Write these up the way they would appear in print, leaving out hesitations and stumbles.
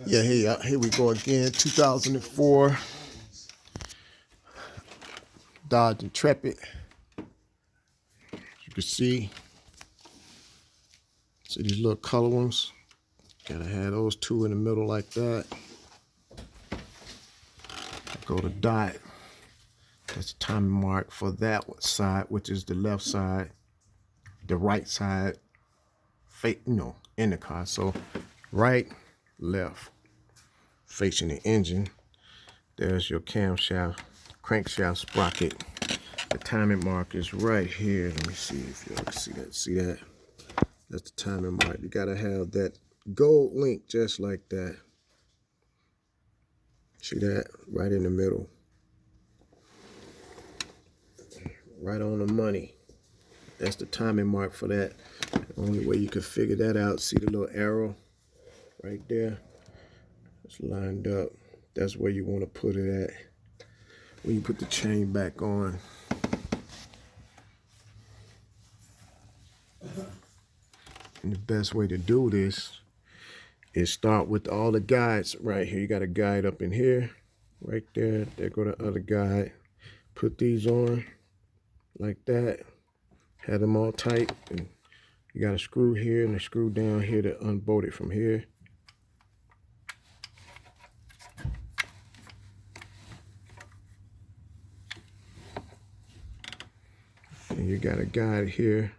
Yeah, here we go again. 2004 Dodge Intrepid. You can see these little color ones. Gotta have those two in the middle like that. Go to dot. That's the timing mark for that side, which is the left side. The right side, in the car. So right, left, facing the engine. There's your camshaft, crankshaft sprocket. The timing mark is right here. Let me see if y'all can see that. See that? That's the timing mark. You gotta have that gold link just like that. See that? Right in the middle. Right on the money. That's the timing mark for that. The only way you can figure that out, see the little arrow right there? It's lined up. That's where you want to put it at. When you put the chain back on. And the best way to do this is start with all the guides right here. You got a guide up in here, right there. There go the other guide. Put these on like that. Have them all tight. And you got a screw here and a screw down here to unbolt it from here. And you got a guide here.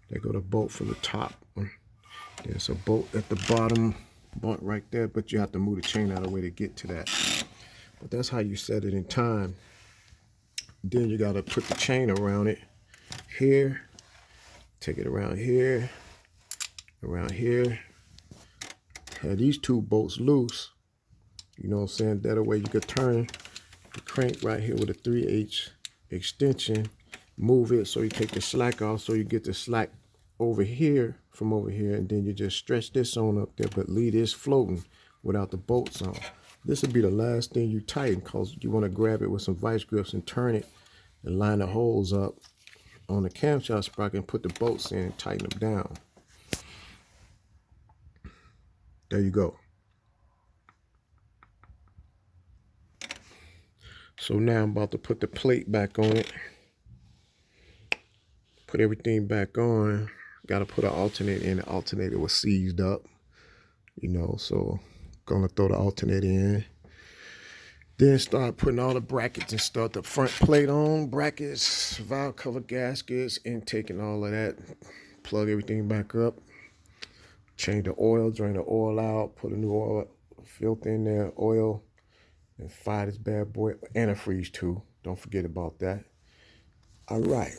There go the bolt for the top. There's a bolt at the bottom, bolt right there, but you have to move the chain out of the way to get to that. But that's how you set it in time. Then you got to put the chain around it here, take it around here, have these two bolts loose, you know what I'm saying? That way you could turn the crank right here with a 3/8 extension, move it so you take the slack off, so you get the slack over here from over here, and then you just stretch this on up there, but leave this floating without the bolts on. This would be the last thing you tighten, because you want to grab it with some vice grips and turn it and line the holes up on the camshaft sprocket and put the bolts in and tighten them down. There you go. So now I'm about to put the plate back on it. Put everything back on. Got to put an alternator in. The alternator was seized up, you know, so gonna throw the alternator in. Then start putting all the brackets and stuff. The front plate on, brackets, valve cover gaskets, intake and all of that. Plug everything back up. Change the oil, drain the oil out, put a new oil filter in there, oil, and fire this bad boy, antifreeze too. Don't forget about that. All right.